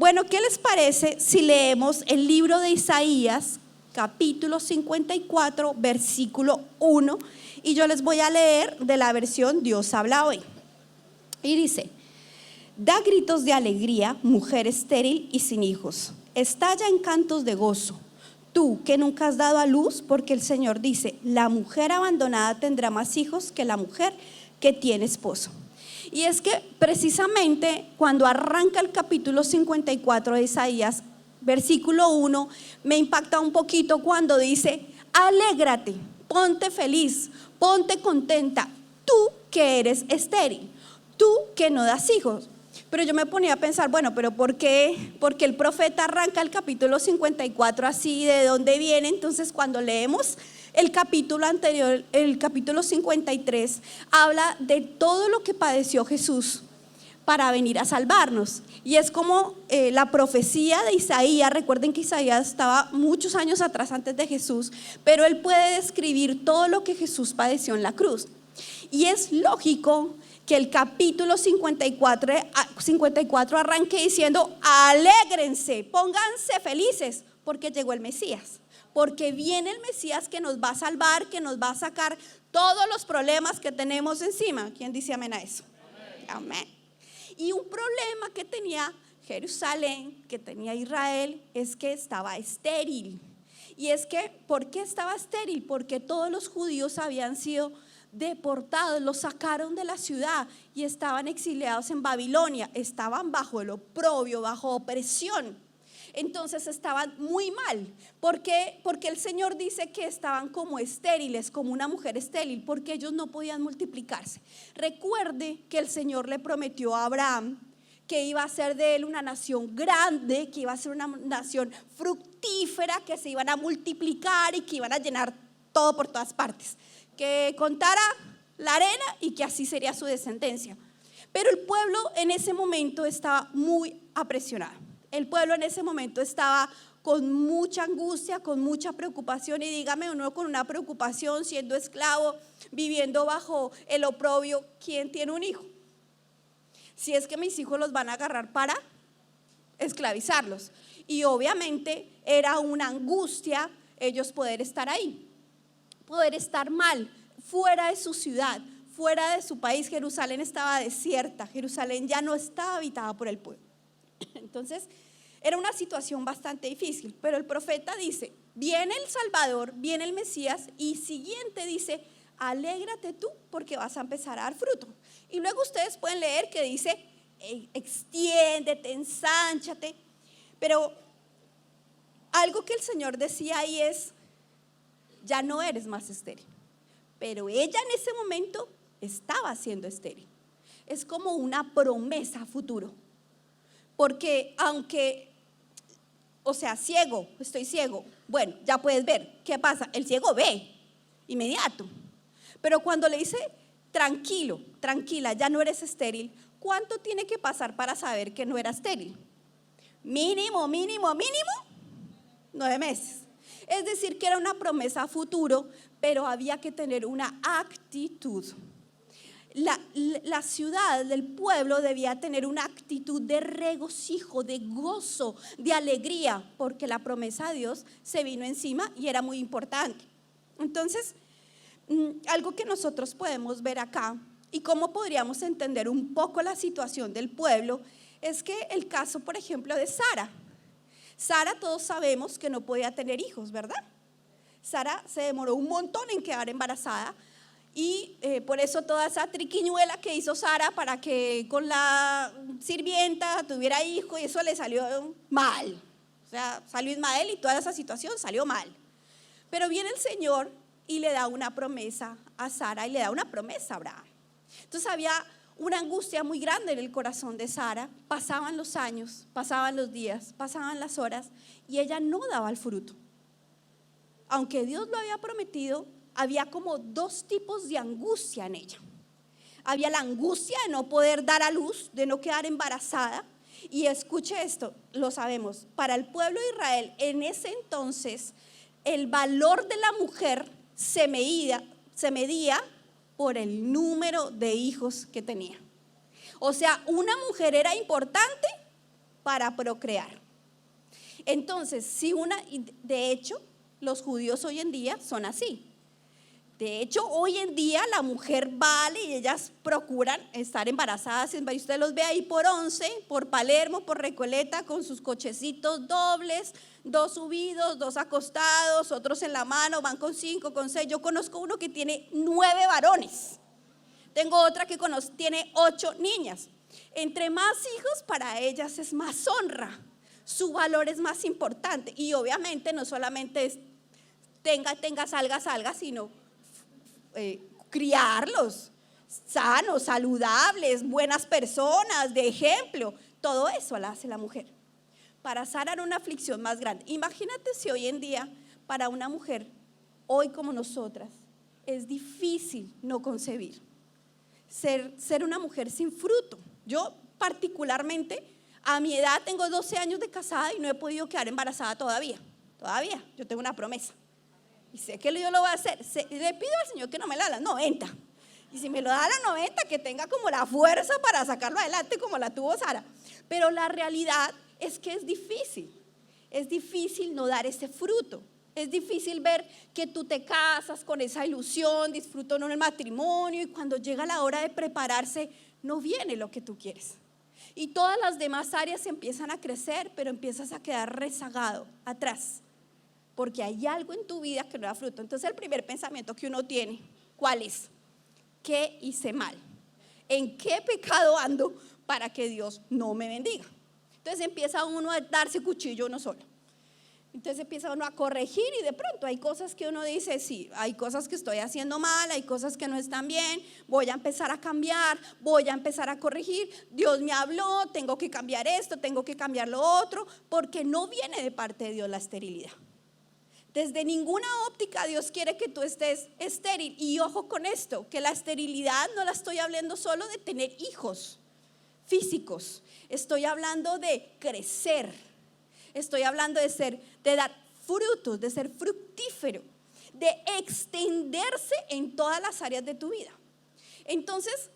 Bueno, ¿qué les parece si leemos el libro de Isaías, capítulo 54, versículo 1? Y yo les voy a leer de la versión Dios habla hoy. Y dice: da gritos de alegría, mujer estéril y sin hijos. Estalla en cantos de gozo, tú que nunca has dado a luz, porque el Señor dice: la mujer abandonada tendrá más hijos que la mujer que tiene esposo. Y es que precisamente cuando arranca el capítulo 54 de Isaías, versículo 1, me impacta un poquito cuando dice: alégrate, ponte feliz, ponte contenta, tú que eres estéril, tú que no das hijos. Pero yo me ponía a pensar, bueno, pero ¿por qué el profeta arranca el capítulo 54 así? ¿De dónde viene? Entonces, cuando leemos el capítulo anterior, el capítulo 53, habla de todo lo que padeció Jesús para venir a salvarnos. Y es como la profecía de Isaías. Recuerden que Isaías estaba muchos años atrás, antes de Jesús, pero él puede describir todo lo que Jesús padeció en la cruz. Y es lógico que el capítulo 54 arranque diciendo: alégrense, pónganse felices, porque llegó el Mesías, porque viene el Mesías que nos va a salvar, que nos va a sacar todos los problemas que tenemos encima. ¿Quién dice amén a eso? Amén. Y un problema que tenía Jerusalén, que tenía Israel, es que estaba estéril. Y es que, ¿por qué estaba estéril? Porque todos los judíos habían sido deportados, los sacaron de la ciudad y estaban exiliados en Babilonia, estaban bajo el oprobio, bajo opresión. Entonces estaban muy mal. ¿Por qué? Porque el Señor dice que estaban como estériles, como una mujer estéril, porque ellos no podían multiplicarse. Recuerde que el Señor le prometió a Abraham que iba a ser de él una nación grande, que iba a ser una nación fructífera, que se iban a multiplicar y que iban a llenar todo por todas partes, que contara la arena y que así sería su descendencia. Pero el pueblo en ese momento estaba muy apresionado. El pueblo en ese momento estaba con mucha angustia, con mucha preocupación. Y dígame uno con una preocupación, siendo esclavo, viviendo bajo el oprobio, ¿quién tiene un hijo? Si es que mis hijos los van a agarrar para esclavizarlos. Y obviamente era una angustia ellos poder estar ahí, poder estar mal, fuera de su ciudad, fuera de su país. Jerusalén estaba desierta, Jerusalén ya no estaba habitada por el pueblo. Entonces era una situación bastante difícil, pero el profeta dice: viene el Salvador, viene el Mesías, y siguiente dice: alégrate tú, porque vas a empezar a dar fruto. Y luego ustedes pueden leer que dice: extiéndete, ensánchate. Pero algo que el Señor decía ahí es: ya no eres más estéril. Pero ella en ese momento estaba siendo estéril. Es como una promesa a futuro. Porque aunque, ciego, estoy ciego, bueno, ya puedes ver. ¿Qué pasa? El ciego ve inmediato. Pero cuando le dice: tranquilo, tranquila, ya no eres estéril, ¿cuánto tiene que pasar para saber que no era estéril? Mínimo 9 meses. Es decir, que era una promesa a futuro, pero había que tener una actitud. La ciudad, del pueblo, debía tener una actitud de regocijo, de gozo, de alegría, porque la promesa de Dios se vino encima y era muy importante. Entonces, algo que nosotros podemos ver acá y cómo podríamos entender un poco la situación del pueblo es que el caso, por ejemplo, de Sara. Sara, todos sabemos que no podía tener hijos, ¿verdad? Sara se demoró un montón en quedar embarazada. Y por eso toda esa triquiñuela que hizo Sara para que con la sirvienta tuviera hijo, y eso le salió mal. O sea, salió Ismael y toda esa situación salió mal. Pero viene el Señor y le da una promesa a Sara y le da una promesa a Abraham. Entonces había una angustia muy grande en el corazón de Sara. Pasaban los años, pasaban los días, pasaban las horas y ella no daba el fruto. Aunque Dios lo había prometido, había como dos tipos de angustia en ella. Había la angustia de no poder dar a luz, de no quedar embarazada. Y escuche esto, lo sabemos, para el pueblo de Israel en ese entonces el valor de la mujer se medía por el número de hijos que tenía. O sea, una mujer era importante para procrear. Entonces, de hecho, los judíos hoy en día son así. De hecho, hoy en día la mujer vale y ellas procuran estar embarazadas. Usted los ve ahí por Once, por Palermo, por Recoleta, con sus cochecitos dobles, 2 subidos, 2 acostados, otros en la mano, van con 5, con 6. Yo conozco uno que tiene 9 varones. Tengo otra que tiene 8 niñas. Entre más hijos, para ellas es más honra. Su valor es más importante. Y obviamente no solamente es tenga, salga, sino criarlos sanos, saludables, buenas personas, de ejemplo. Todo eso la hace la mujer. Para Sara era una aflicción más grande. Imagínate si hoy en día para una mujer, hoy como nosotras, es difícil no concebir. Ser una mujer sin fruto. Yo particularmente, a mi edad tengo 12 años de casada y no he podido quedar embarazada todavía. Yo tengo una promesa. Y sé que yo lo voy a hacer. Le pido al Señor que no me la da a las 90. Y si me lo da a las 90, que tenga como la fuerza para sacarlo adelante como la tuvo Sara. Pero la realidad es que es difícil. Es difícil no dar ese fruto. Es difícil ver que tú te casas con esa ilusión, disfruto en el matrimonio y cuando llega la hora de prepararse, no viene lo que tú quieres. Y todas las demás áreas empiezan a crecer, pero empiezas a quedar rezagado, atrás. Porque hay algo en tu vida que no da fruto. Entonces el primer pensamiento que uno tiene, ¿cuál es? ¿Qué hice mal? ¿En qué pecado ando para que Dios no me bendiga? Entonces empieza uno a darse cuchillo uno solo. Entonces empieza uno a corregir y de pronto hay cosas que uno dice, sí, hay cosas que estoy haciendo mal, hay cosas que no están bien, voy a empezar a cambiar, voy a empezar a corregir, Dios me habló, tengo que cambiar esto, tengo que cambiar lo otro, porque no viene de parte de Dios la esterilidad. Desde ninguna óptica Dios quiere que tú estés estéril. Y ojo con esto, que la esterilidad no la estoy hablando solo de tener hijos físicos. Estoy hablando de crecer. Estoy hablando de dar frutos, de ser fructífero, de extenderse en todas las áreas de tu vida. Entonces,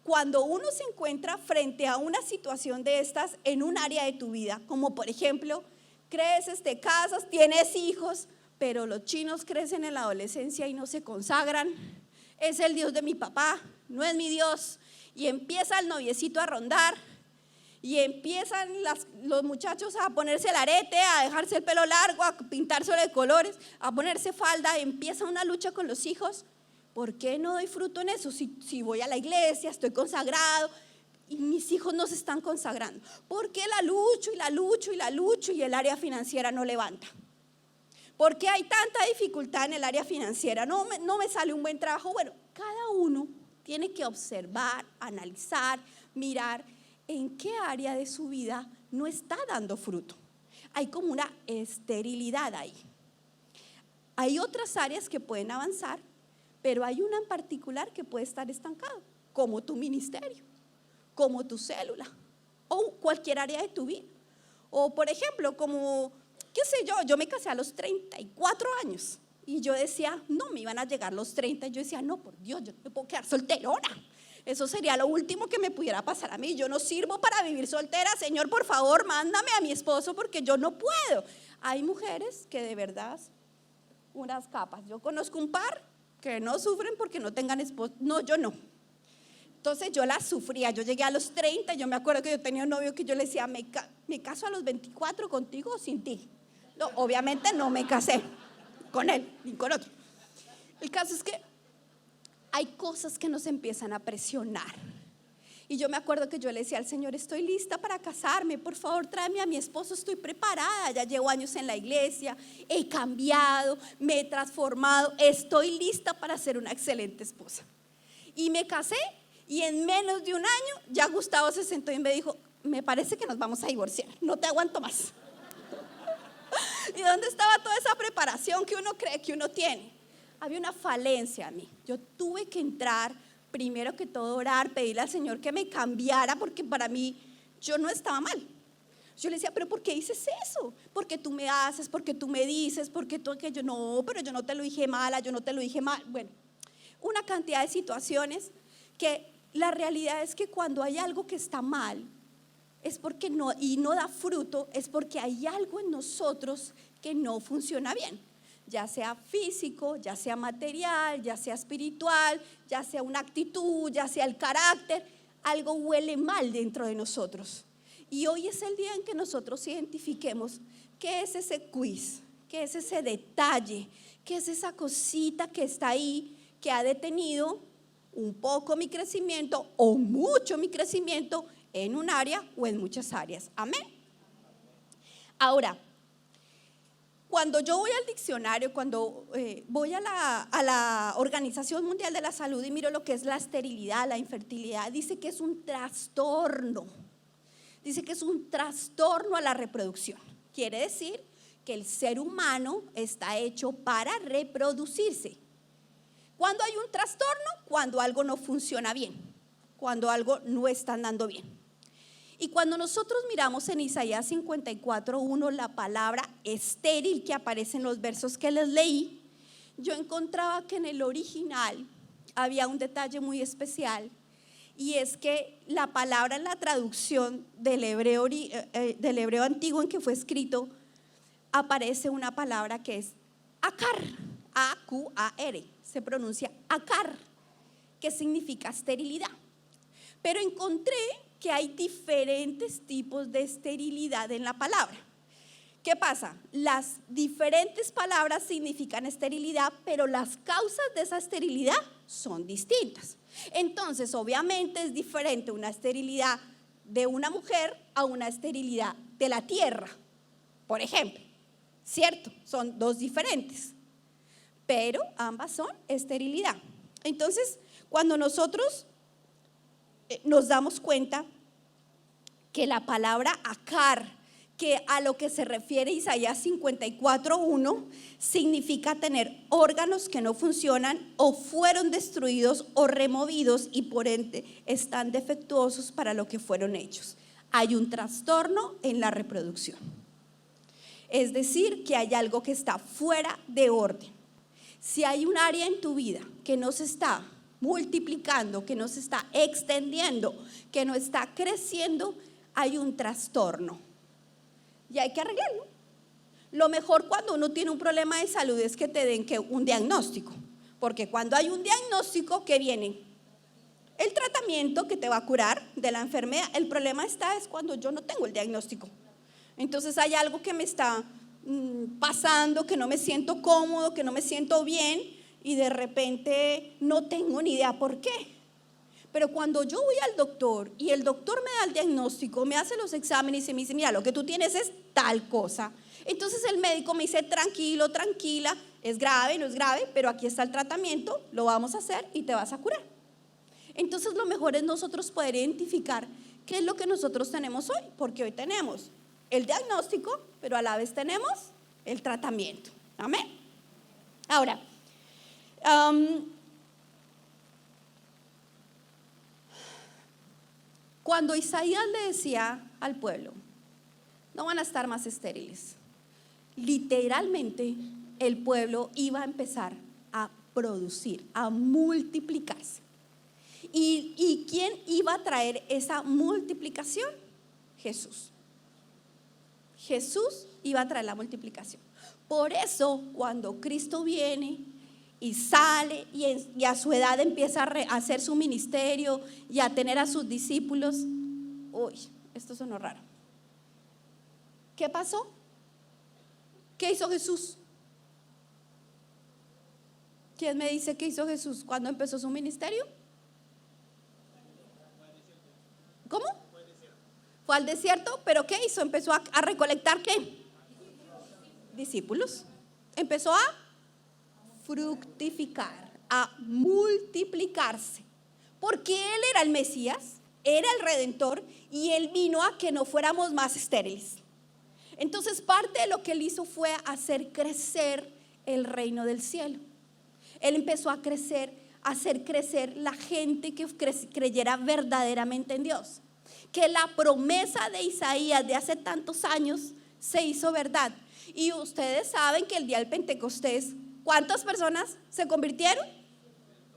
cuando uno se encuentra frente a una situación de estas en un área de tu vida, como por ejemplo, creces, te casas, tienes hijos, pero los chinos crecen en la adolescencia y no se consagran. Es el Dios de mi papá, no es mi Dios. Y empieza el noviecito a rondar y empiezan los muchachos a ponerse el arete, a dejarse el pelo largo, a pintárselo de colores, a ponerse falda. Empieza una lucha con los hijos. ¿Por qué no doy fruto en eso? Si voy a la iglesia, estoy consagrado y mis hijos no se están consagrando. ¿Por qué la lucho y el área financiera no levanta? ¿Por qué hay tanta dificultad en el área financiera? No me sale un buen trabajo. Bueno, cada uno tiene que observar, analizar, mirar en qué área de su vida no está dando fruto. Hay como una esterilidad ahí. Hay otras áreas que pueden avanzar, pero hay una en particular que puede estar estancado, como tu ministerio, como tu célula o cualquier área de tu vida. O por ejemplo, como, qué sé yo me casé a los 34 años y yo decía, no, me iban a llegar los 30. Yo decía, no, por Dios, yo no me puedo quedar solterona. Eso sería lo último que me pudiera pasar a mí. Yo no sirvo para vivir soltera. Señor, por favor, mándame a mi esposo porque yo no puedo. Hay mujeres que de verdad, unas capas. Yo conozco un par que no sufren porque no tengan esposo. No, yo no. Entonces yo la sufría. Yo llegué a los 30. Yo me acuerdo que yo tenía un novio que yo le decía, me caso a los 24 contigo o sin ti. No, obviamente no me casé con él ni con otro. El caso es que hay cosas que nos empiezan a presionar. Y yo me acuerdo que yo le decía al Señor, estoy lista para casarme, por favor tráeme a mi esposo, estoy preparada, ya llevo años en la iglesia, he cambiado, me he transformado, estoy lista para ser una excelente esposa. Y me casé y en menos de un año ya Gustavo se sentó y me dijo, me parece que nos vamos a divorciar, no te aguanto más. ¿Y dónde estaba toda esa preparación que uno cree que uno tiene? Había una falencia en mí. Yo tuve que entrar, primero que todo orar, pedirle al Señor que me cambiara, porque para mí yo no estaba mal. Yo le decía, pero ¿por qué dices eso? Porque tú me haces, porque tú me dices, porque tú aquello. No, pero yo no te lo dije mala, yo no te lo dije mal. Bueno, una cantidad de situaciones que la realidad es que cuando hay algo que está mal, es porque no da fruto, es porque hay algo en nosotros que no funciona bien, ya sea físico, ya sea material, ya sea espiritual, ya sea una actitud, ya sea el carácter, algo huele mal dentro de nosotros. Y hoy es el día en que nosotros identifiquemos qué es ese quiz, qué es ese detalle, qué es esa cosita que está ahí, que ha detenido un poco mi crecimiento o mucho mi crecimiento en un área o en muchas áreas. Amén. Ahora, cuando yo voy al diccionario, cuando voy a la Organización Mundial de la Salud y miro lo que es la esterilidad, la infertilidad, dice que es un trastorno. Dice que es un trastorno a la reproducción. Quiere decir que el ser humano está hecho para reproducirse. ¿Cuándo hay un trastorno? Cuando algo no funciona bien, cuando algo no está andando bien. Y cuando nosotros miramos en Isaías 54:1 la palabra estéril que aparece en los versos que les leí, yo encontraba que en el original había un detalle muy especial, y es que la palabra en la traducción del hebreo antiguo en que fue escrito, aparece una palabra que es akar, A-Q-A-R, se pronuncia akar, que significa esterilidad. Pero encontré que hay diferentes tipos de esterilidad en la palabra. ¿Qué pasa? Las diferentes palabras significan esterilidad, pero las causas de esa esterilidad son distintas. Entonces, obviamente es diferente una esterilidad de una mujer a una esterilidad de la tierra, por ejemplo, ¿cierto? Son dos diferentes, pero ambas son esterilidad. Entonces, cuando nosotros nos damos cuenta que la palabra akar, que a lo que se refiere Isaías 54:1, significa tener órganos que no funcionan o fueron destruidos o removidos y por ende están defectuosos para lo que fueron hechos. Hay un trastorno en la reproducción. Es decir, que hay algo que está fuera de orden. Si hay un área en tu vida que no se está multiplicando, que no se está extendiendo, que no está creciendo, hay un trastorno y hay que arreglarlo. Lo mejor cuando uno tiene un problema de salud es que te den un diagnóstico, porque cuando hay un diagnóstico, ¿qué viene? El tratamiento que te va a curar de la enfermedad. El problema es cuando yo no tengo el diagnóstico. Entonces hay algo que me está pasando, que no me siento cómodo, que no me siento bien, y de repente no tengo ni idea por qué. Pero cuando yo voy al doctor y el doctor me da el diagnóstico, me hace los exámenes y me dice, mira, lo que tú tienes es tal cosa. Entonces el médico me dice, tranquilo, tranquila, es grave, no es grave, pero aquí está el tratamiento, lo vamos a hacer y te vas a curar. Entonces lo mejor es nosotros poder identificar qué es lo que nosotros tenemos hoy, porque hoy tenemos el diagnóstico, pero a la vez tenemos el tratamiento. Amén. Ahora, cuando Isaías le decía al pueblo, no van a estar más estériles, literalmente el pueblo iba a empezar a producir, a multiplicarse. ¿Y quién iba a traer esa multiplicación? Jesús. Jesús iba a traer la multiplicación. Por eso, cuando Cristo viene y sale y a su edad empieza a hacer su ministerio y a tener a sus discípulos, uy, esto sonó raro. ¿Qué pasó? ¿Qué hizo Jesús? ¿Quién me dice qué hizo Jesús cuando empezó su ministerio? ¿Cómo? Fue al desierto, pero ¿qué hizo? Empezó a recolectar ¿qué? Discípulos. Empezó a fructificar, a multiplicarse, porque Él era el Mesías, era el Redentor, y Él vino a que no fuéramos más estériles. Entonces parte de lo que Él hizo fue hacer crecer el reino del cielo. Él empezó a crecer, a hacer crecer la gente que creyera verdaderamente en Dios, que la promesa de Isaías de hace tantos años se hizo verdad. Y ustedes saben que el día del Pentecostés, ¿cuántas personas se convirtieron?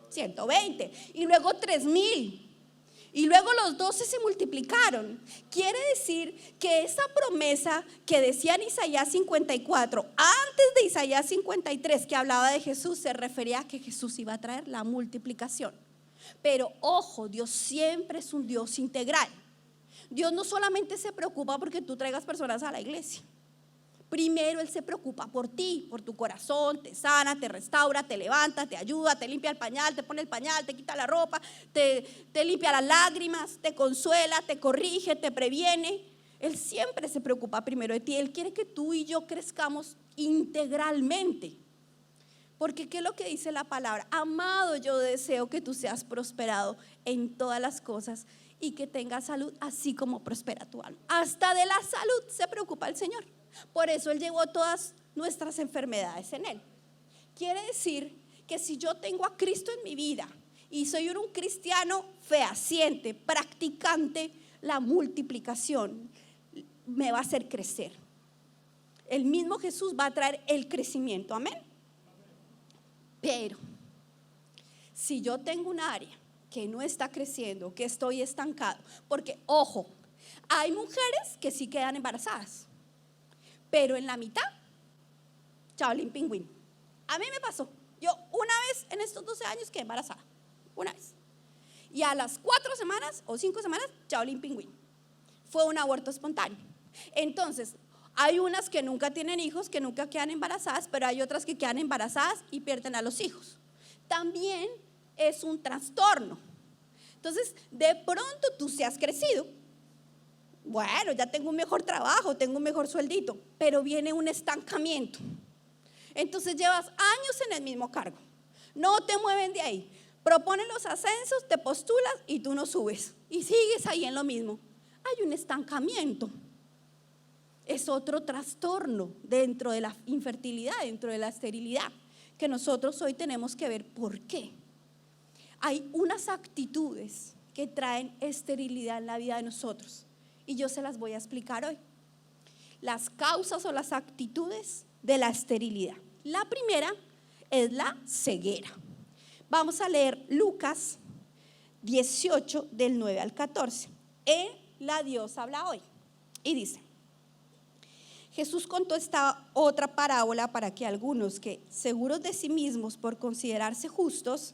120, y luego 3,000, Y luego los 12 se multiplicaron. Quiere decir que esa promesa que decía en Isaías 54, antes de Isaías 53, que hablaba de Jesús, se refería a que Jesús iba a traer la multiplicación. Pero ojo, Dios siempre es un Dios integral. Dios no solamente se preocupa porque tú traigas personas a la iglesia. Primero Él se preocupa por ti, por tu corazón, te sana, te restaura, te levanta, te ayuda, te limpia el pañal, te pone el pañal, te quita la ropa, te limpia las lágrimas, te consuela, te corrige, te previene. Él siempre se preocupa primero de ti. Él quiere que tú y yo crezcamos integralmente. Porque ¿qué es lo que dice la palabra? Amado, yo deseo que tú seas prosperado en todas las cosas y que tengas salud, así como prospera tu alma. Hasta de la salud se preocupa el Señor. Por eso Él llevó todas nuestras enfermedades en Él. Quiere decir que si yo tengo a Cristo en mi vida y soy un cristiano fehaciente, practicante, la multiplicación me va a hacer crecer. El mismo Jesús va a traer el crecimiento, amén. Pero si yo tengo un área que no está creciendo, que estoy estancado, porque ojo, hay mujeres que sí quedan embarazadas, pero en la mitad, chaolín pingüín. A mí me pasó, yo una vez en estos 12 años quedé embarazada, una vez. Y a las 4 semanas o 5 semanas, chaolín pingüín. Fue un aborto espontáneo. Entonces, hay unas que nunca tienen hijos, que nunca quedan embarazadas, pero hay otras que quedan embarazadas y pierden a los hijos. También es un trastorno. Entonces, de pronto tú se has crecido. Bueno, ya tengo un mejor trabajo, tengo un mejor sueldito, pero viene un estancamiento. Entonces llevas años en el mismo cargo, no te mueven de ahí, proponen los ascensos, te postulas y tú no subes y sigues ahí en lo mismo. Hay un estancamiento. Es otro trastorno dentro de la infertilidad, dentro de la esterilidad, que nosotros hoy tenemos que ver por qué. Hay unas actitudes que traen esterilidad en la vida de nosotros. Y yo se las voy a explicar hoy. Las causas o las actitudes de la esterilidad. La primera es la ceguera. Vamos a leer Lucas 18 del 9 al 14. La Dios habla hoy. Y dice: Jesús contó esta otra parábola para que algunos que, seguros de sí mismos por considerarse justos,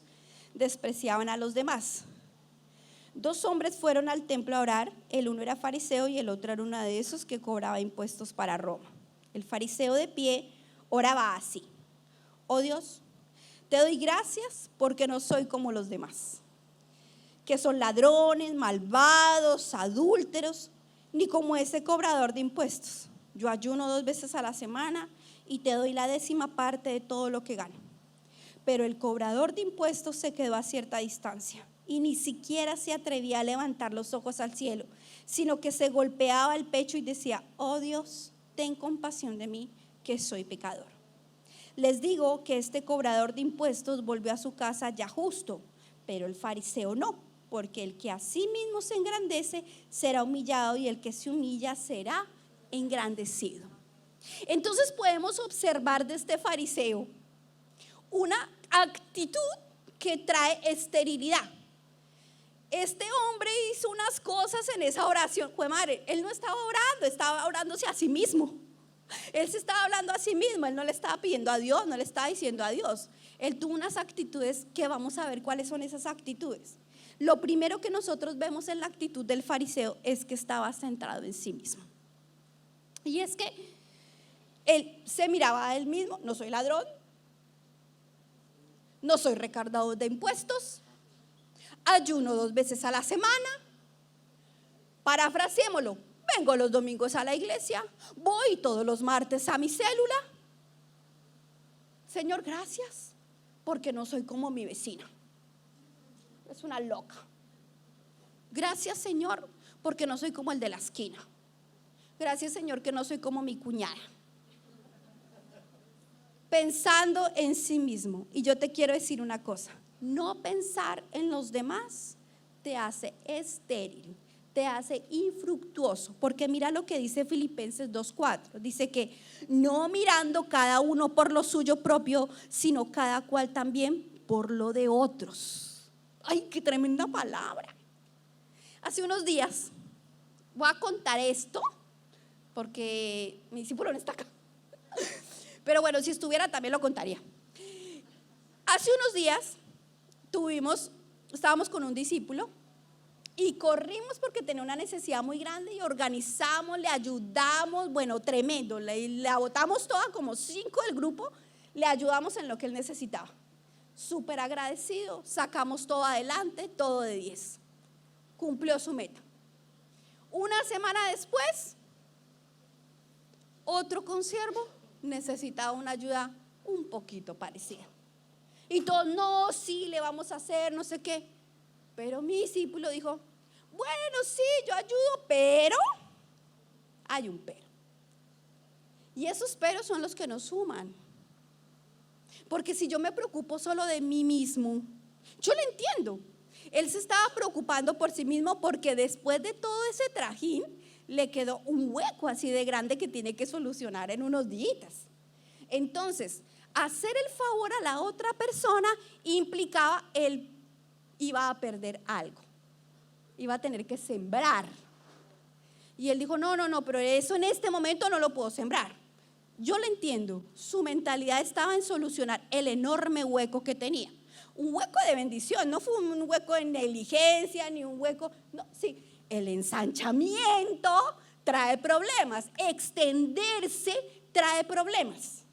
despreciaban a los demás. 2 hombres fueron al templo a orar, el uno era fariseo y el otro era uno de esos que cobraba impuestos para Roma. El fariseo de pie oraba así: oh Dios, te doy gracias porque no soy como los demás, que son ladrones, malvados, adúlteros, ni como ese cobrador de impuestos. Yo ayuno 2 veces a la semana y te doy la 10ª parte de todo lo que gano. Pero el cobrador de impuestos se quedó a cierta distancia y ni siquiera se atrevía a levantar los ojos al cielo, sino que se golpeaba el pecho y decía: oh Dios, ten compasión de mí, que soy pecador. Les digo que este cobrador de impuestos volvió a su casa ya justo, pero el fariseo no, porque el que a sí mismo se engrandece será humillado y el que se humilla será engrandecido. Entonces podemos observar de este fariseo una actitud que trae esterilidad. Este hombre hizo unas cosas en esa oración. Jue madre, él no estaba orándose a sí mismo. Él se estaba hablando a sí mismo, él no le estaba pidiendo a Dios, no le estaba diciendo a Dios. Él tuvo unas actitudes que vamos a ver cuáles son esas actitudes. Lo primero que nosotros vemos en la actitud del fariseo es que estaba centrado en sí mismo. Y es que él se miraba a él mismo: no soy ladrón, no soy recaudador de impuestos, ayuno 2 veces a la semana, parafraseémoslo, vengo los domingos a la iglesia, voy todos los martes a mi célula. Señor, gracias, porque no soy como mi vecina, es una loca. Gracias, Señor, porque no soy como el de la esquina. Gracias, Señor, que no soy como mi cuñada. Pensando en sí mismo. Y yo te quiero decir una cosa: no pensar en los demás te hace estéril, te hace infructuoso. Porque mira lo que dice Filipenses 2:4. Dice que no mirando cada uno por lo suyo propio, sino cada cual también por lo de otros. Ay, qué tremenda palabra. Hace unos días, voy a contar esto, porque mi discípulo no está acá. Pero bueno, si estuviera también lo contaría. Hace unos días estábamos con un discípulo y corrimos porque tenía una necesidad muy grande y organizamos, le ayudamos, bueno, tremendo, la botamos toda, como 5 del grupo, le ayudamos en lo que él necesitaba. Súper agradecido, sacamos todo adelante, todo de 10. Cumplió su meta. Una semana después, otro consiervo necesitaba una ayuda un poquito parecida. Y todos, no, sí, le vamos a hacer, no sé qué. Pero mi discípulo dijo, bueno, sí, yo ayudo, pero hay un pero. Y esos peros son los que nos suman. Porque si yo me preocupo solo de mí mismo, yo lo entiendo. Él se estaba preocupando por sí mismo porque después de todo ese trajín, le quedó un hueco así de grande que tiene que solucionar en unos días. Entonces, hacer el favor a la otra persona implicaba él iba a perder algo, iba a tener que sembrar. Y él dijo, no, pero eso en este momento no lo puedo sembrar. Yo lo entiendo, su mentalidad estaba en solucionar el enorme hueco que tenía. Un hueco de bendición, no fue un hueco de negligencia, ni un hueco, no, sí, el ensanchamiento trae problemas, extenderse trae problemas.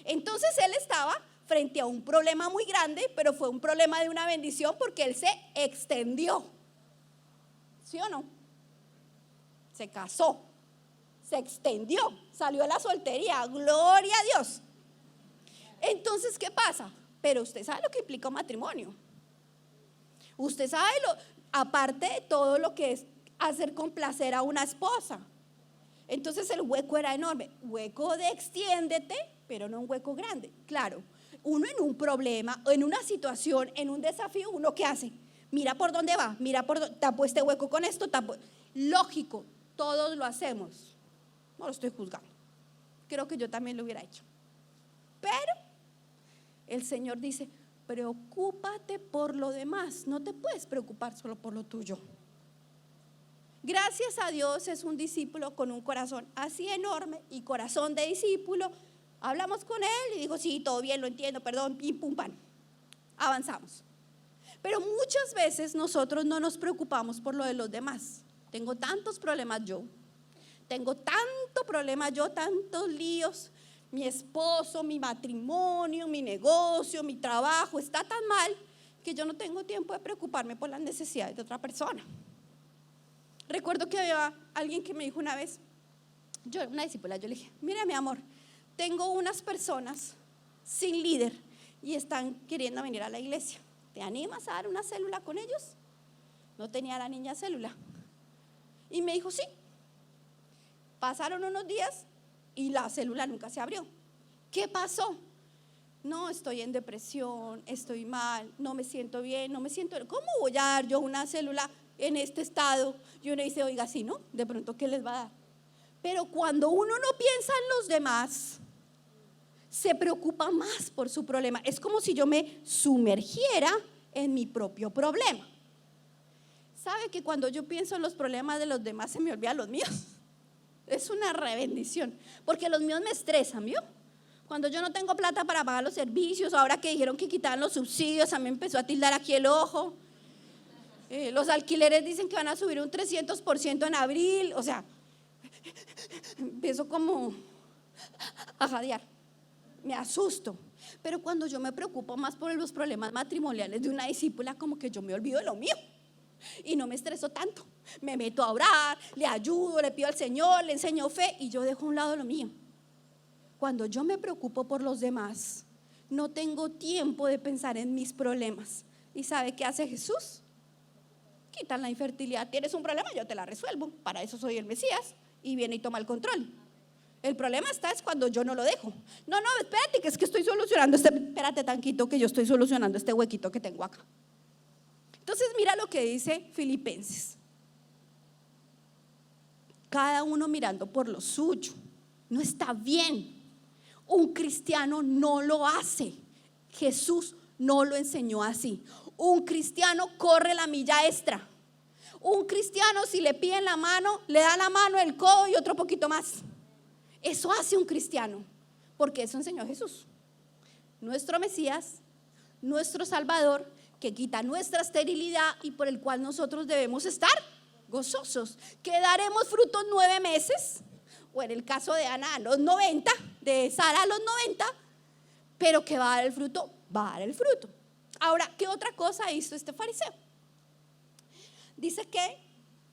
Entonces él estaba frente a un problema muy grande, pero fue un problema de una bendición porque él se extendió. ¿Sí o no? Se casó, se extendió, salió de la soltería, gloria a Dios. Entonces, ¿qué pasa? Pero usted sabe lo que implica un matrimonio. Usted sabe, aparte de todo lo que es hacer complacer a una esposa. Entonces el hueco era enorme, hueco de extiéndete, pero no un hueco grande. Claro, uno en un problema, en una situación, en un desafío, ¿uno qué hace? Mira por dónde va, mira por dónde, tapo este hueco con esto, lógico, todos lo hacemos. No lo estoy juzgando, creo que yo también lo hubiera hecho. Pero el Señor dice, preocúpate por lo demás, no te puedes preocupar solo por lo tuyo. Gracias a Dios es un discípulo con un corazón así enorme y corazón de discípulo. Hablamos con él y dijo, sí, todo bien, lo entiendo, perdón, pim, pum, pan. Avanzamos. Pero muchas veces nosotros no nos preocupamos por lo de los demás. Tengo tantos problemas yo, tantos líos. Mi esposo, mi matrimonio, mi negocio, mi trabajo está tan mal que yo no tengo tiempo de preocuparme por las necesidades de otra persona. Recuerdo que había alguien que me dijo una vez, una discípula, yo le dije, mira mi amor, tengo unas personas sin líder y están queriendo venir a la iglesia. ¿Te animas a dar una célula con ellos? No tenía la niña célula. Y me dijo, sí. Pasaron unos días y la célula nunca se abrió. ¿Qué pasó? No, estoy en depresión, estoy mal, no me siento bien, ¿cómo voy a dar yo una célula en este estado? Y uno dice, oiga, sí, ¿no? De pronto, ¿qué les va a dar? Pero cuando uno no piensa en los demás, se preocupa más por su problema. Es como si yo me sumergiera en mi propio problema. ¿Sabe que cuando yo pienso en los problemas de los demás se me olvidan los míos? Es una rebendición, porque los míos me estresan, ¿vio? Cuando yo no tengo plata para pagar los servicios, ahora que dijeron que quitaban los subsidios, a mí me empezó a tildar aquí el ojo. Los alquileres dicen que van a subir un 300% en abril, o sea, empiezo como a jadear, me asusto. Pero cuando yo me preocupo más por los problemas matrimoniales de una discípula, como que yo me olvido de lo mío y no me estreso tanto. Me meto a orar, le ayudo, le pido al Señor, le enseño fe y yo dejo a un lado lo mío. Cuando yo me preocupo por los demás, no tengo tiempo de pensar en mis problemas. ¿Y sabe qué hace Jesús? Quitan la infertilidad. Tienes un problema, yo te la resuelvo. Para eso soy el Mesías. Y viene y toma el control. El problema es cuando yo no lo dejo. No, espérate, que es que estoy solucionando espérate tanquito que yo estoy solucionando este huequito que tengo acá. Entonces mira lo que dice Filipenses. Cada uno mirando por lo suyo. No está bien. Un cristiano no lo hace. Jesús no lo enseñó así. Un cristiano corre la milla extra. Un cristiano, si le piden la mano, le da la mano, el codo y otro poquito más. Eso hace un cristiano, porque eso enseñó Jesús, nuestro Mesías, nuestro Salvador, que quita nuestra esterilidad y por el cual nosotros debemos estar gozosos. Que daremos frutos 9 meses, o en el caso de Ana a los 90, de Sara a los 90, pero que va a dar el fruto, va a dar el fruto. Ahora, ¿qué otra cosa hizo este fariseo? Dice que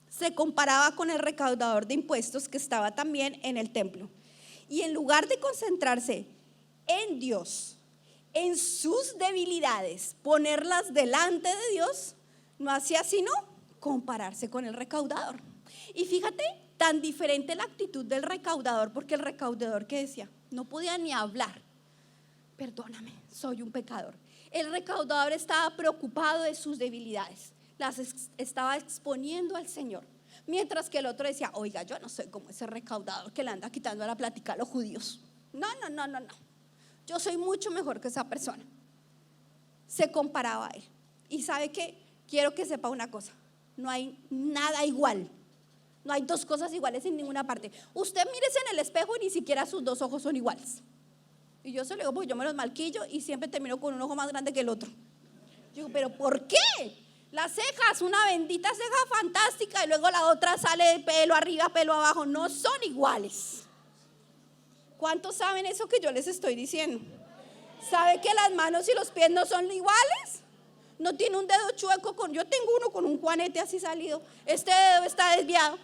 se comparaba con el recaudador de impuestos que estaba también en el templo. Y en lugar de concentrarse en Dios, en sus debilidades, ponerlas delante de Dios, no hacía sino compararse con el recaudador. Y fíjate, tan diferente la actitud del recaudador, porque el recaudador, ¿qué decía? No podía ni hablar. Perdóname, soy un pecador. El recaudador estaba preocupado de sus debilidades, las estaba exponiendo al Señor. Mientras que el otro decía, oiga, yo no soy como ese recaudador que le anda quitando la plática a los judíos. No. Yo soy mucho mejor que esa persona. Se comparaba a él. Y ¿sabe qué? Quiero que sepa una cosa. No hay nada igual. No hay dos cosas iguales en ninguna parte. Usted mírese en el espejo y ni siquiera sus dos ojos son iguales. Y yo se lo digo porque yo me los malquillo y siempre termino con un ojo más grande que el otro. Yo digo, ¿pero por qué? Las cejas, una bendita ceja fantástica y luego la otra sale de pelo arriba, pelo abajo. No son iguales. ¿Cuántos saben eso que yo les estoy diciendo? ¿Sabe que las manos y los pies no son iguales? No tiene un dedo chueco yo tengo uno con un juanete así salido. Este dedo está desviado.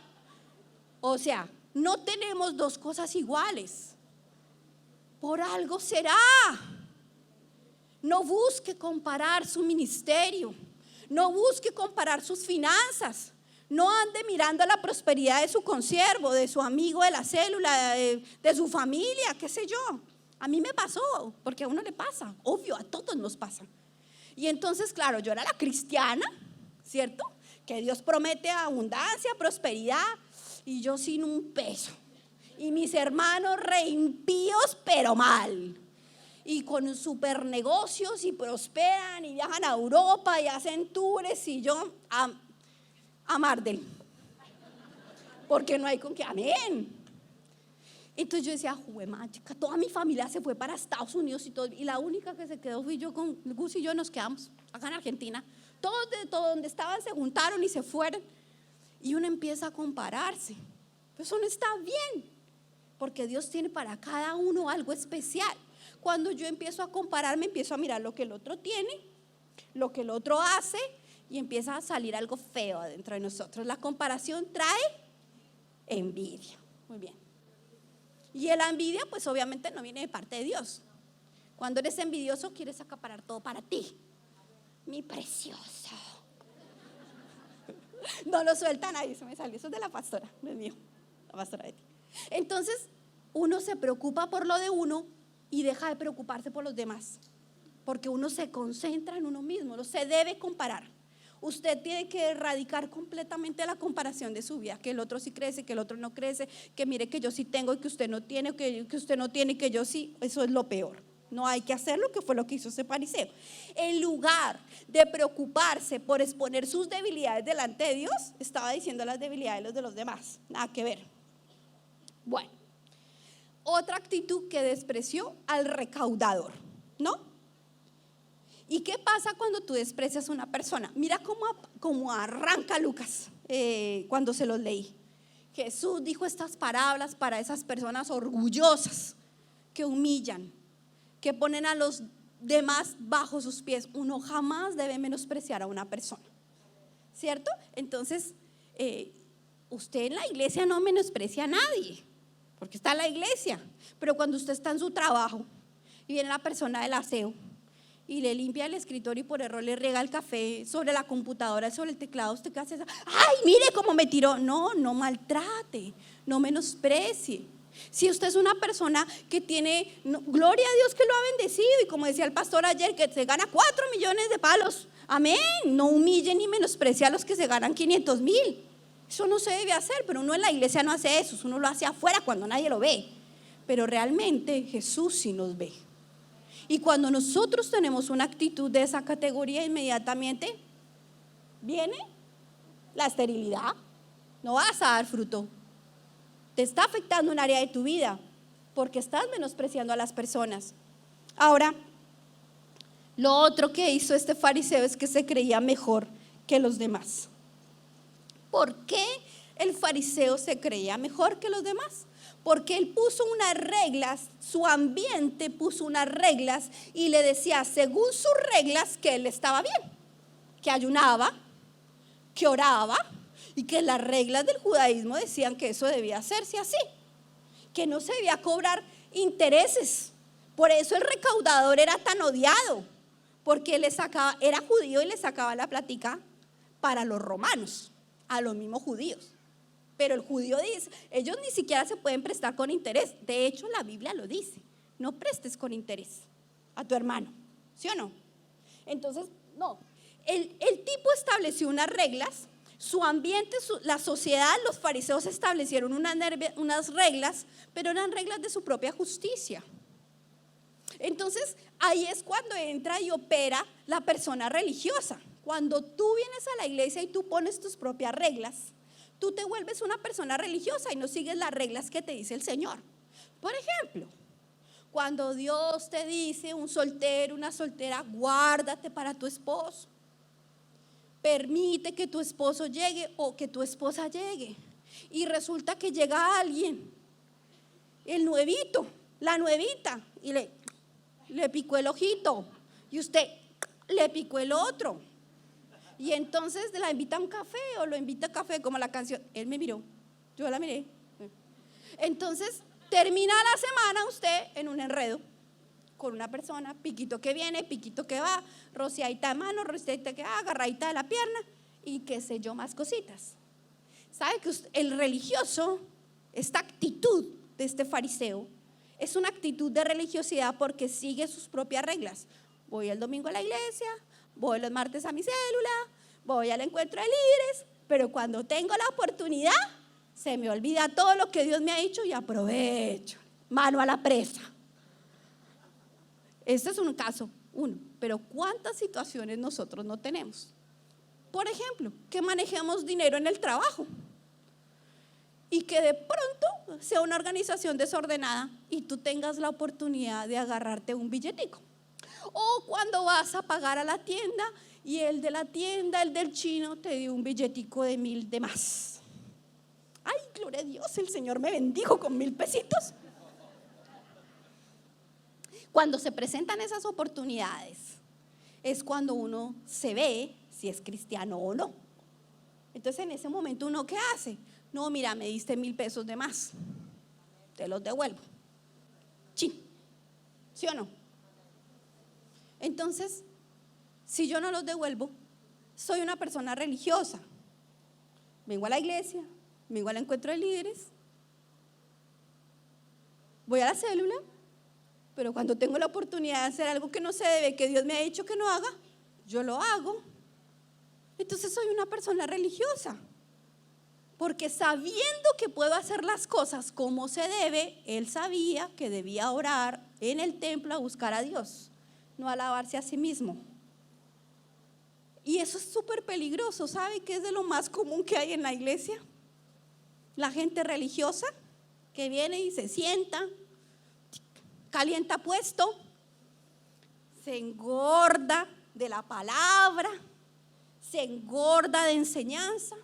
O sea, no tenemos dos cosas iguales. Por algo será. No busque comparar su ministerio. No busque comparar sus finanzas. No ande mirando la prosperidad de su consiervo, de su amigo de la célula, de su familia, qué sé yo. A mí me pasó, porque a uno le pasa, obvio, a todos nos pasa. Y entonces, claro, yo era la cristiana, ¿cierto? Que Dios promete abundancia, prosperidad, y yo sin un peso. Y mis hermanos re impíos, pero mal. Y con super negocios y prosperan y viajan a Europa y hacen tours y yo a Mardel. Porque no hay con qué, amén. Entonces yo decía, juemachica, toda mi familia se fue para Estados Unidos y todo, y la única que se quedó fui yo, con Gus y yo nos quedamos acá en Argentina. Todos de todo donde estaban se juntaron y se fueron. Y uno empieza a compararse. Pero eso no está bien, porque Dios tiene para cada uno algo especial. Cuando yo empiezo a compararme, empiezo a mirar lo que el otro tiene, lo que el otro hace, y empieza a salir algo feo adentro de nosotros. La comparación trae envidia. Muy bien. Y la envidia, pues obviamente no viene de parte de Dios. Cuando eres envidioso, quieres acaparar todo para ti. Mi precioso. No lo suelta nadie, se me salió. Eso es de la pastora, no es mío. La pastora de ti. Entonces, uno se preocupa por lo de uno y deja de preocuparse por los demás. Porque uno se concentra en uno mismo, no se debe comparar. Usted tiene que erradicar completamente la comparación de su vida, que el otro sí crece, que el otro no crece, que mire que yo sí tengo y que usted no tiene, que usted no tiene y que yo sí. Eso es lo peor. No hay que hacerlo, que fue lo que hizo ese fariseo. En lugar de preocuparse por exponer sus debilidades delante de Dios, estaba diciendo las debilidades de los demás. Nada que ver. Bueno, otra actitud que despreció al recaudador, ¿no? ¿Y qué pasa cuando tú desprecias a una persona? Mira cómo arranca Lucas cuando se los leí. Jesús dijo estas parábolas para esas personas orgullosas que humillan, que ponen a los demás bajo sus pies. Uno jamás debe menospreciar a una persona, ¿cierto? Entonces, usted en la iglesia no menosprecia a nadie, porque está en la iglesia. Pero cuando usted está en su trabajo y viene la persona del aseo y le limpia el escritorio y por error le riega el café sobre la computadora, sobre el teclado, ¿usted qué hace? ¡Ay, mire cómo me tiró! No maltrate, no menosprecie. Si usted es una persona que tiene, gloria a Dios que lo ha bendecido, y como decía el pastor ayer, que se gana 4 millones de palos, amén, no humille ni menosprecie a los que se ganan 500,000. Eso no se debe hacer, pero uno en la iglesia no hace eso, uno lo hace afuera cuando nadie lo ve. Pero realmente Jesús sí nos ve. Y cuando nosotros tenemos una actitud de esa categoría, inmediatamente viene La esterilidad. No vas a dar fruto. Te está afectando un área de tu vida porque estás menospreciando a las personas. Ahora, lo otro que hizo este fariseo es que se creía mejor que los demás. ¿Por qué el fariseo se creía mejor que los demás? Porque él puso unas reglas, su ambiente puso unas reglas y le decía según sus reglas que él estaba bien, que ayunaba, que oraba y que las reglas del judaísmo decían que eso debía hacerse así, que no se debía cobrar intereses. Por eso el recaudador era tan odiado, porque era judío y le sacaba la plática para los romanos, a los mismos judíos. Pero el judío dice, ellos ni siquiera se pueden prestar con interés. De hecho, la Biblia lo dice, no prestes con interés a tu hermano, ¿sí o no? Entonces, no, el tipo estableció unas reglas, su ambiente, la sociedad, los fariseos establecieron unas reglas, pero eran reglas de su propia justicia. Entonces, ahí es cuando entra y opera la persona religiosa. Cuando tú vienes a la iglesia y tú pones tus propias reglas, tú te vuelves una persona religiosa y no sigues las reglas que te dice el Señor. Por ejemplo, cuando Dios te dice, un soltero, una soltera, guárdate para tu esposo. Permite que tu esposo llegue o que tu esposa llegue. Y resulta que llega alguien, el nuevito, la nuevita, y le picó el ojito. Y usted le picó el otro. Y entonces la invita a un café o lo invita a café, como la canción. Él me miró, yo la miré. Entonces termina la semana usted en un enredo con una persona, piquito que viene, piquito que va, rociadita de mano, rociadita que va, agarradita de la pierna y qué sé yo, más cositas. ¿Sabe que el religioso, esta actitud de este fariseo, es una actitud de religiosidad porque sigue sus propias reglas? Voy el domingo a la iglesia, voy los martes a mi célula, voy al encuentro de líderes, pero cuando tengo la oportunidad, se me olvida todo lo que Dios me ha dicho y aprovecho, mano a la presa. Este es un caso, uno, pero ¿cuántas situaciones nosotros no tenemos? Por ejemplo, que manejemos dinero en el trabajo y que de pronto sea una organización desordenada y tú tengas la oportunidad de agarrarte un billetico. O cuando vas a pagar a la tienda y el de la tienda, el del chino, te dio un billetico de 1,000 de más. Ay, gloria a Dios, el Señor me bendijo con 1,000 pesitos. Cuando se presentan esas oportunidades es cuando uno se ve si es cristiano o no. Entonces en ese momento uno ¿qué hace? No, mira, me diste 1,000 pesos de más, te los devuelvo. ¿Sí o no? Entonces, si yo no los devuelvo, soy una persona religiosa. Vengo a la iglesia, vengo al encuentro de líderes, voy a la célula, pero cuando tengo la oportunidad de hacer algo que no se debe, que Dios me ha dicho que no haga, yo lo hago. Entonces soy una persona religiosa, porque sabiendo que puedo hacer las cosas como se debe, él sabía que debía orar en el templo a buscar a Dios, no alabarse a sí mismo. Y eso es súper peligroso. ¿Sabe qué es de lo más común que hay en la iglesia? La gente religiosa que viene y se sienta, calienta puesto, se engorda de la palabra, se engorda de enseñanza.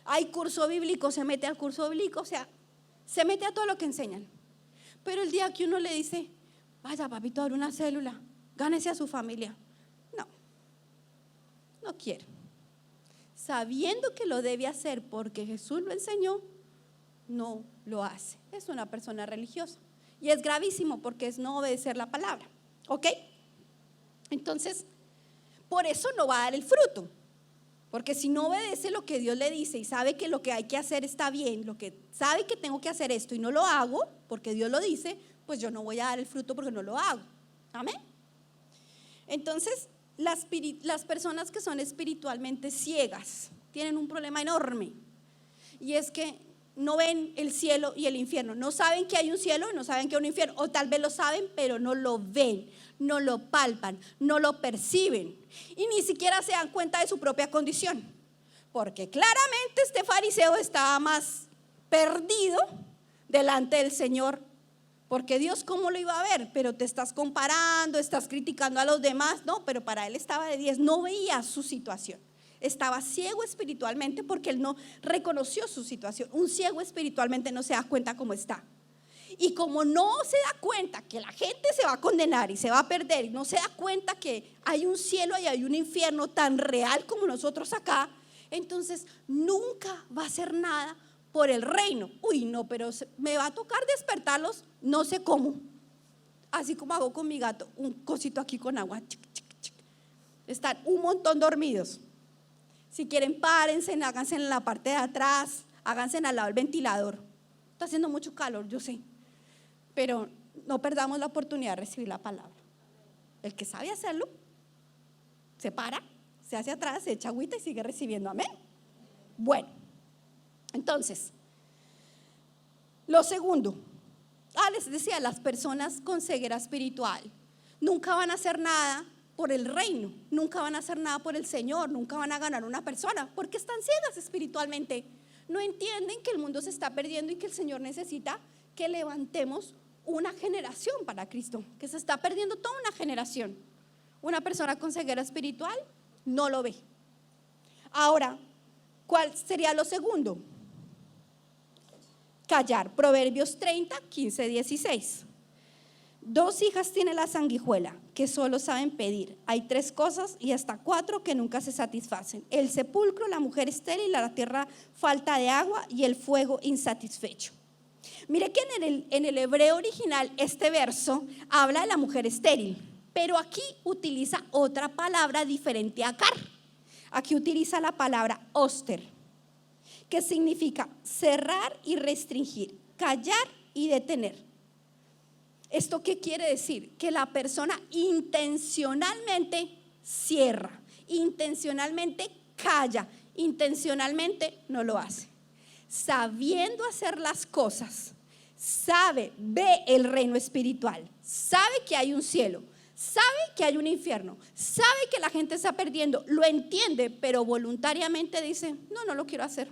Hay curso bíblico, se mete al curso bíblico, o sea, se mete a todo lo que enseñan. Pero el día que uno le dice, vaya papito, abre una célula, gánese a su familia, no quiere. Sabiendo que lo debe hacer porque Jesús lo enseñó, no lo hace. Es una persona religiosa. Y es gravísimo porque es no obedecer la palabra. ¿Ok? Entonces, por eso no va a dar el fruto. Porque si no obedece lo que Dios le dice y sabe que lo que hay que hacer está bien, sabe que tengo que hacer esto y no lo hago porque Dios lo dice, pues yo no voy a dar el fruto porque no lo hago. Amén. Entonces, las personas que son espiritualmente ciegas tienen un problema enorme, y es que no ven el cielo y el infierno. No saben que hay un cielo y no saben que hay un infierno, o tal vez lo saben pero no lo ven, no lo palpan, no lo perciben y ni siquiera se dan cuenta de su propia condición, porque claramente este fariseo estaba más perdido delante del Señor, porque Dios cómo lo iba a ver, pero te estás comparando, estás criticando a los demás, no, pero para él estaba de 10, no veía su situación, estaba ciego espiritualmente porque él no reconoció su situación. Un ciego espiritualmente no se da cuenta cómo está, y como no se da cuenta que la gente se va a condenar y se va a perder, y no se da cuenta que hay un cielo y hay un infierno tan real como nosotros acá, entonces nunca va a hacer nada por el reino. Uy, no, pero me va a tocar despertarlos, no sé cómo. Así como hago con mi gato, un cosito aquí con agua. Chic, chic, chic. Están un montón dormidos. Si quieren, párense, háganse en la parte de atrás, háganse al lado del ventilador. Está haciendo mucho calor, yo sé, pero no perdamos la oportunidad de recibir la palabra. El que sabe hacerlo, se para, se hace atrás, se echa agüita y sigue recibiendo. Amén. Bueno, entonces, lo segundo, les decía, las personas con ceguera espiritual nunca van a hacer nada por el reino, nunca van a hacer nada por el Señor, nunca van a ganar una persona, porque están ciegas espiritualmente. No entienden que el mundo se está perdiendo y que el Señor necesita que levantemos una generación para Cristo, que se está perdiendo toda una generación. Una persona con ceguera espiritual no lo ve. Ahora, ¿cuál sería lo segundo? Callar. Proverbios 30, 15, 16. 2 hijas tiene la sanguijuela, que solo saben pedir. Hay 3 cosas y hasta 4 que nunca se satisfacen: el sepulcro, la mujer estéril, la tierra falta de agua y el fuego insatisfecho. Mire que en el hebreo original este verso habla de la mujer estéril, pero aquí utiliza otra palabra diferente a car. Aquí utiliza la palabra oster, que significa cerrar y restringir, callar y detener. ¿Esto qué quiere decir? Que la persona intencionalmente cierra, intencionalmente calla, intencionalmente no lo hace. Sabiendo hacer las cosas, sabe, ve el reino espiritual, sabe que hay un cielo, sabe que hay un infierno, sabe que la gente está perdiendo, lo entiende, pero voluntariamente dice: no lo quiero hacer.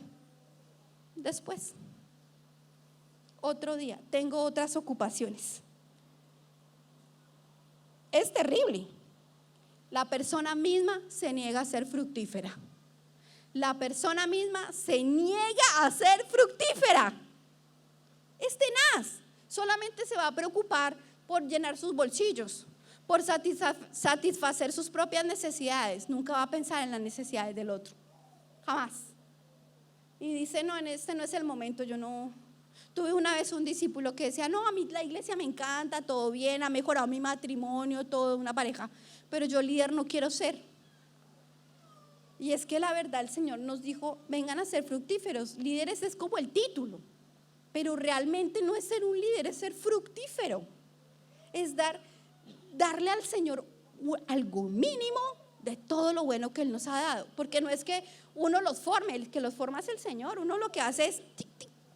Después, otro día, tengo otras ocupaciones. Es terrible. La persona misma se niega a ser fructífera. La persona misma se niega a ser fructífera. Es tenaz. Solamente se va a preocupar por llenar sus bolsillos, por satisfacer sus propias necesidades. Nunca va a pensar en las necesidades del otro. Jamás. Y dice: no, en este no es el momento. Yo no. Tuve una vez un discípulo que decía: no, a mí la iglesia me encanta, todo bien, ha mejorado mi matrimonio, todo, una pareja, pero yo líder no quiero ser. Y es que la verdad el Señor nos dijo: vengan a ser fructíferos. Líderes es como el título, pero realmente no es ser un líder, es ser fructífero. Es darle al Señor algo mínimo de todo lo bueno que Él nos ha dado. Porque no es que uno los forme, el que los forma es el Señor. Uno lo que hace es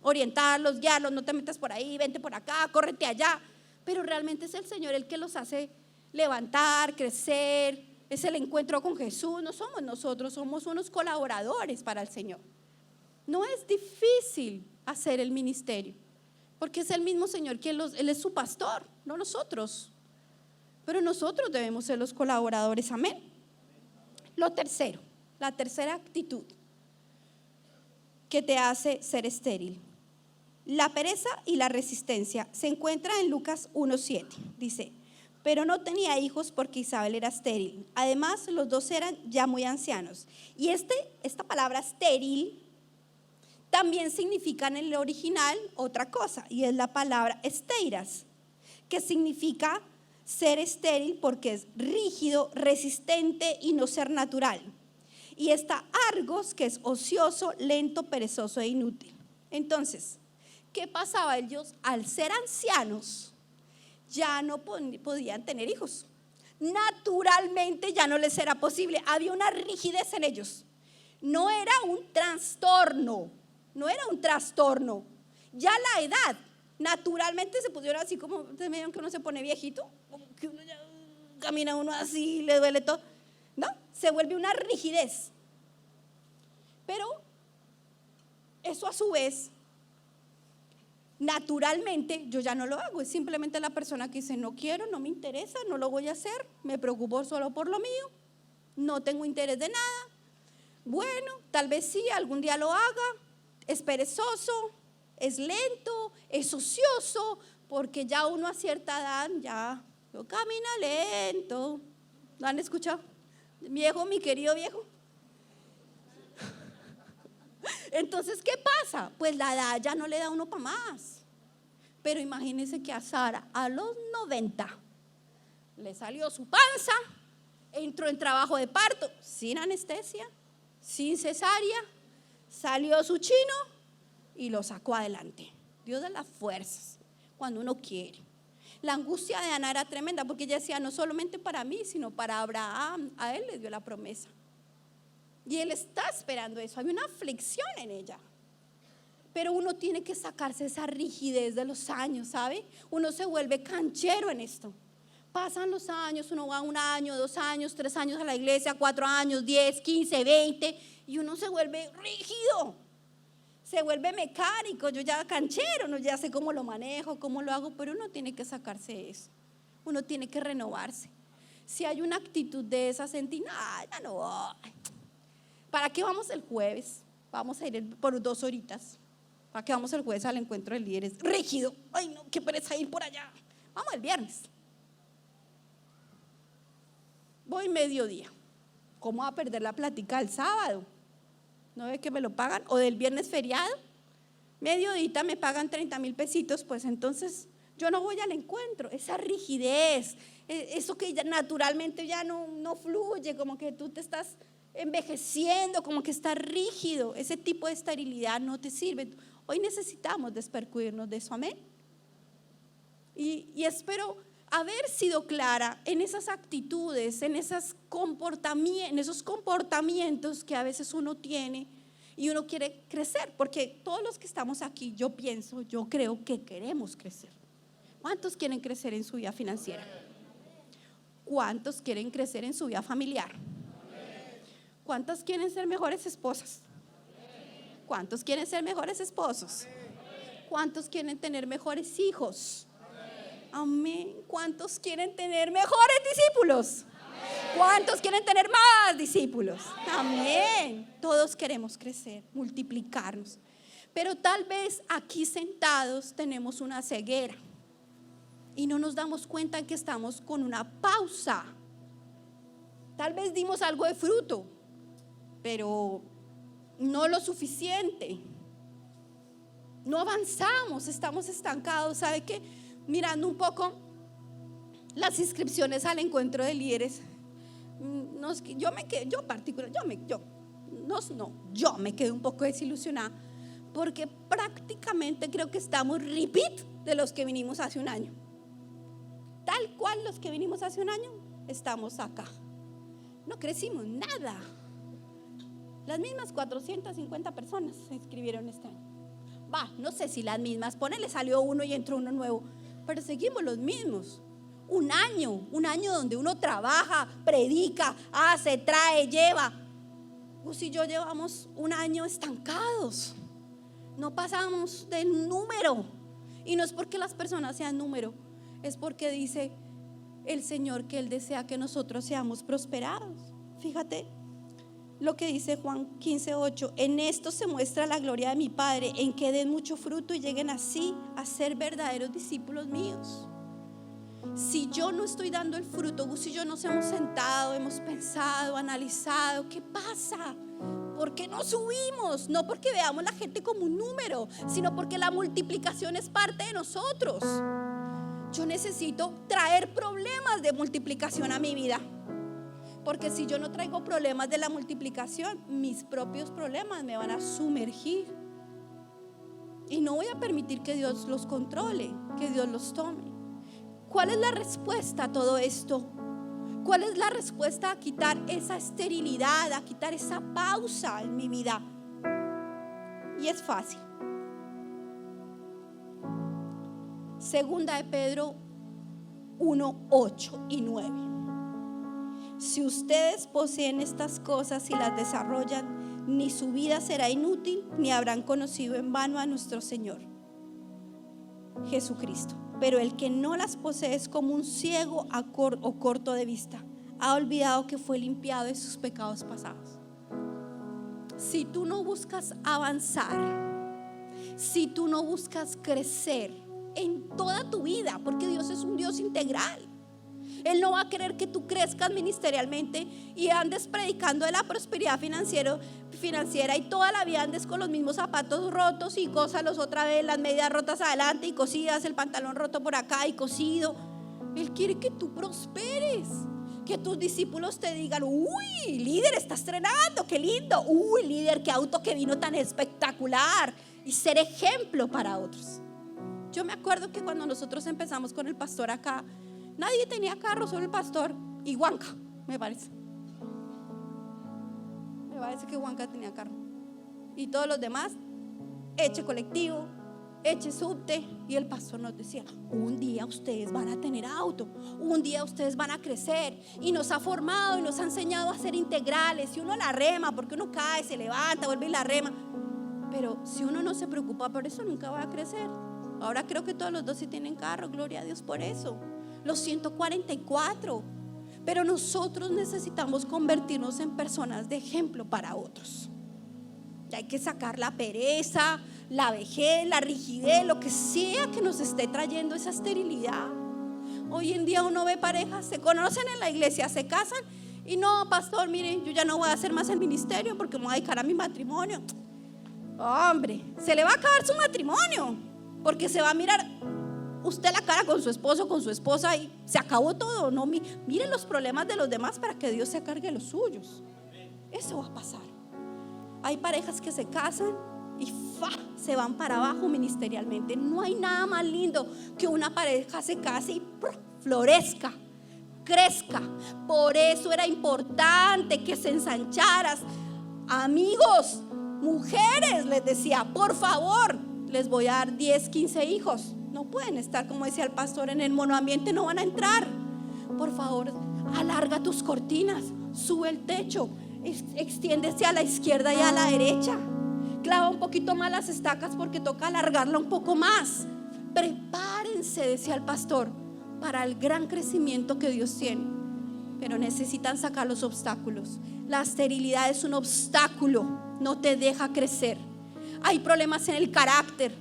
orientarlos, guiarlos: no te metas por ahí, vente por acá, córrete allá. Pero realmente es el Señor el que los hace levantar, crecer. Es el encuentro con Jesús. No somos nosotros, somos unos colaboradores para el Señor. No es difícil hacer el ministerio, porque es el mismo Señor quien Él es su pastor, no nosotros. Pero nosotros debemos ser los colaboradores. Amén. Lo tercero, la tercera actitud que te hace ser estéril: la pereza y la resistencia. Se encuentra en Lucas 1:7. Dice: pero no tenía hijos porque Isabel era estéril. Además, los 2 eran ya muy ancianos. Y esta palabra estéril también significa en el original otra cosa, y es la palabra esteiras, que significa ser estéril porque es rígido, resistente y no ser natural. Y está argos, que es ocioso, lento, perezoso e inútil. Entonces, ¿qué pasaba? Ellos, al ser ancianos, ya no podían tener hijos. Naturalmente ya no les era posible. Había una rigidez en ellos. No era un trastorno, no era un trastorno. Ya la edad, naturalmente se pusieron así como, ustedes me dijeron que uno se pone viejito, que uno ya camina uno así, le duele todo. No, se vuelve una rigidez. Pero eso a su vez, naturalmente, yo ya no lo hago. Es simplemente la persona que dice, no quiero, no me interesa, no lo voy a hacer, me preocupo solo por lo mío, no tengo interés de nada. Bueno, tal vez sí, algún día lo haga. Es perezoso, es lento, es ocioso, porque ya uno a cierta edad ya no camina lento. ¿Lo han escuchado? Viejo, mi querido viejo. Entonces, ¿qué pasa? Pues la edad ya no le da uno para más. Pero imagínense que a Sara a los 90 le salió su panza, entró en trabajo de parto, sin anestesia, sin cesárea, salió su chino y lo sacó adelante. Dios da las fuerzas cuando uno quiere. La angustia de Ana era tremenda porque ella decía, no solamente para mí, sino para Abraham, a él le dio la promesa. Y él está esperando eso, hay una aflicción en ella. Pero uno tiene que sacarse esa rigidez de los años, ¿sabe? Uno se vuelve canchero en esto. Pasan los años, uno va 1 año, 2 años, 3 años a la iglesia, 4 años, 10, 15, 20, y uno se vuelve rígido, se vuelve mecánico. Yo ya canchero, no ya sé cómo lo manejo, cómo lo hago, pero uno tiene que sacarse eso, uno tiene que renovarse. Si hay una actitud de esa, sentir, ya no voy. ¿Para qué vamos el jueves? Vamos a ir por 2 horitas. ¿Para qué vamos el jueves al encuentro de líderes? Rígido, ay no, qué pereza ir por allá. Vamos el viernes. Voy mediodía. ¿Cómo va a perder la plática el sábado? ¿No ve que me lo pagan? ¿O del viernes feriado? Mediodita me pagan 30,000 pesitos, pues entonces yo no voy al encuentro. Esa rigidez, eso que ya naturalmente ya no fluye, como que tú te estás envejeciendo, como que está rígido, ese tipo de esterilidad no te sirve. Hoy necesitamos despercuirnos de eso, amén. Y espero haber sido clara en esas actitudes, en esos comportamientos que a veces uno tiene y uno quiere crecer, porque todos los que estamos aquí, yo creo que queremos crecer. ¿Cuántos quieren crecer en su vida financiera? ¿Cuántos quieren crecer en su vida familiar? ¿Cuántas quieren ser mejores esposas? ¿Cuántos quieren ser mejores esposos? ¿Cuántos quieren tener mejores hijos? Amén. ¿Cuántos quieren tener mejores discípulos? ¿Cuántos quieren tener más discípulos? Amén. Todos queremos crecer, multiplicarnos. Pero tal vez aquí sentados tenemos una ceguera y no nos damos cuenta que estamos con una pausa. Tal vez dimos algo de fruto, pero no lo suficiente. No avanzamos, estamos estancados. ¿Sabe qué? Mirando un poco las inscripciones al encuentro de líderes, yo me quedé un poco desilusionada porque prácticamente creo que estamos repeat de los que vinimos hace 1 año. Tal cual los que vinimos hace 1 año estamos acá. No crecimos nada. Las mismas 450 personas se inscribieron este año. No sé si las mismas, ponele, salió uno y entró uno nuevo, pero seguimos los mismos. 1 año donde uno trabaja, predica, hace, trae, lleva. Vos y yo llevamos 1 año estancados. No pasamos de número. Y no es porque las personas sean número, es porque dice el Señor que Él desea que nosotros seamos prosperados. Fíjate lo que dice Juan 15:8: en esto se muestra la gloria de mi Padre, en que den mucho fruto y lleguen así a ser verdaderos discípulos míos. Si yo no estoy dando el fruto, si yo nos hemos sentado, hemos pensado, analizado, ¿qué pasa? ¿Por qué no subimos? No porque veamos la gente como un número, sino porque la multiplicación es parte de nosotros. Yo necesito traer problemas de multiplicación a mi vida, porque si yo no traigo problemas de la multiplicación, mis propios problemas me van a sumergir y no voy a permitir que Dios los controle, que Dios los tome. ¿Cuál es la respuesta a todo esto? ¿Cuál es la respuesta a quitar esa esterilidad, a quitar esa pausa en mi vida? Y es fácil. Segunda de Pedro 1:8 y 9. Si ustedes poseen estas cosas y las desarrollan, ni su vida será inútil, ni habrán conocido en vano a nuestro Señor Jesucristo. Pero el que no las posee es como un ciego o corto de vista. Ha olvidado que fue limpiado de sus pecados pasados. Si tú no buscas avanzar, si tú no buscas crecer en toda tu vida, porque Dios es un Dios integral, Él no va a querer que tú crezcas ministerialmente y andes predicando de la prosperidad financiera y toda la vida andes con los mismos zapatos rotos y gózalos otra vez, las medias rotas adelante y cosidas, el pantalón roto por acá y cosido. Él quiere que tú prosperes, que tus discípulos te digan: uy, líder, está estrenando, qué lindo. Uy, líder, qué auto que vino tan espectacular. Y ser ejemplo para otros. Yo me acuerdo que cuando nosotros empezamos con el pastor acá, nadie tenía carro, solo el pastor y Juanca, me parece que Juanca tenía carro. Y todos los demás, eche colectivo, eche subte. Y el pastor nos decía: un día ustedes van a tener auto, un día ustedes van a crecer. Y nos ha formado y nos ha enseñado a ser integrales. Y uno la rema, porque uno cae, se levanta, vuelve y la rema. Pero si uno no se preocupa por eso, nunca va a crecer. Ahora creo que todos los dos sí tienen carro, gloria a Dios por eso. Los 144. Pero nosotros necesitamos convertirnos en personas de ejemplo para otros. Y hay que sacar la pereza, la vejez, la rigidez, lo que sea que nos esté trayendo esa esterilidad. Hoy en día uno ve parejas, se conocen en la iglesia, se casan y no, pastor, mire, yo ya no voy a hacer más el ministerio porque me voy a dedicar a mi matrimonio. Hombre, se le va a acabar su matrimonio porque se va a mirar usted la cara con su esposo, con su esposa y se acabó todo. No, miren los problemas de los demás para que Dios se cargue los suyos. Eso va a pasar. Hay parejas que se casan y se van para abajo ministerialmente. No hay nada más lindo que una pareja se case y florezca, crezca. Por eso era importante que se ensancharas. Amigos, mujeres, les decía, por favor, les voy a dar 10, 15 hijos. No pueden estar, como decía el pastor, en el monoambiente, no van a entrar. Por favor, alarga tus cortinas, sube el techo, extiéndese a la izquierda y a la derecha. Clava un poquito más las estacas porque toca alargarla un poco más. Prepárense, decía el pastor, para el gran crecimiento que Dios tiene. Pero necesitan sacar los obstáculos. La esterilidad es un obstáculo, no te deja crecer. Hay problemas en el carácter,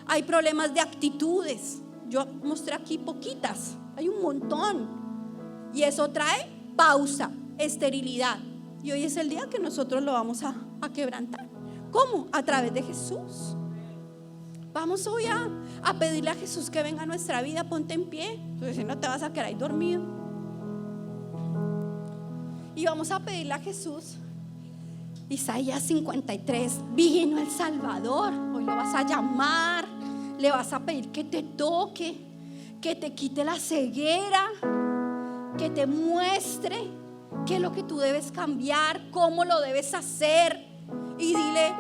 hay problemas de actitudes. Yo mostré aquí poquitas, hay un montón. Y eso trae pausa, esterilidad. Y hoy es el día que nosotros lo vamos a quebrantar. ¿Cómo? A través de Jesús. Vamos hoy a pedirle a Jesús que venga a nuestra vida. Ponte en pie, entonces si no te vas a quedar ahí dormido. Y vamos a pedirle a Jesús. Isaías 53, vino el Salvador. Hoy lo vas a llamar, le vas a pedir que te toque, que te quite la ceguera, que te muestre qué es lo que tú debes cambiar, cómo lo debes hacer. Y dile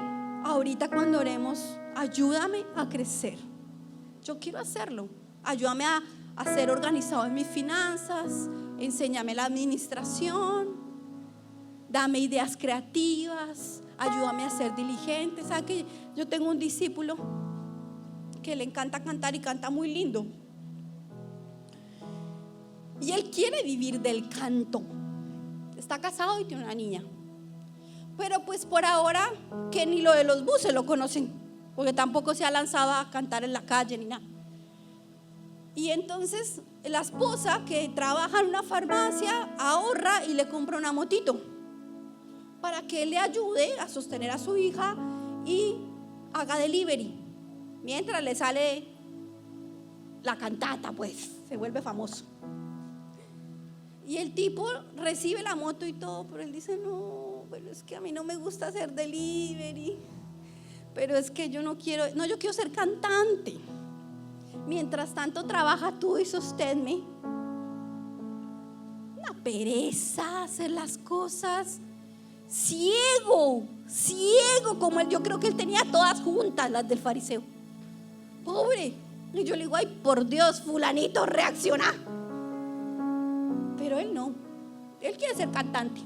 ahorita cuando oremos: ayúdame a crecer. Yo quiero hacerlo. Ayúdame a ser organizado en mis finanzas. Enséñame la administración. Dame ideas creativas. Ayúdame a ser diligente. ¿Sabe que yo tengo un discípulo que le encanta cantar y canta muy lindo? Y él quiere vivir del canto. Está casado y tiene una niña. Pero pues por ahora que ni lo de los buses lo conocen, porque tampoco se ha lanzado a cantar en la calle ni nada. Y entonces la esposa, que trabaja en una farmacia, ahorra y le compra una motito para que él le ayude a sostener a su hija y haga delivery. Mientras le sale la cantata, pues se vuelve famoso. Y el tipo recibe la moto y todo, pero él dice: no, pero es que a mí no me gusta hacer delivery. Pero es que yo yo quiero ser cantante. Mientras tanto trabaja tú y sosténme. Una pereza hacer las cosas. Ciego, como él. Yo creo que él tenía todas juntas las del fariseo. Pobre. Y yo le digo: ay, por Dios, fulanito, reacciona. Pero él no. Él quiere ser cantante.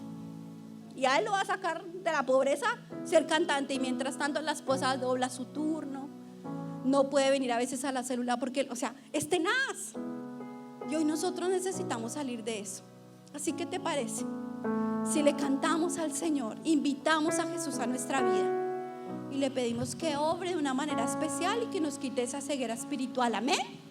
y a él lo va a sacar de la pobreza ser cantante, y mientras tanto la esposa dobla su turno, no puede venir a veces a la célula porque, o sea, es tenaz. Y hoy nosotros necesitamos salir de eso. Así que, ¿te parece si le cantamos al Señor, invitamos a Jesús a nuestra vida y le pedimos que obre de una manera especial y que nos quite esa ceguera espiritual? Amén.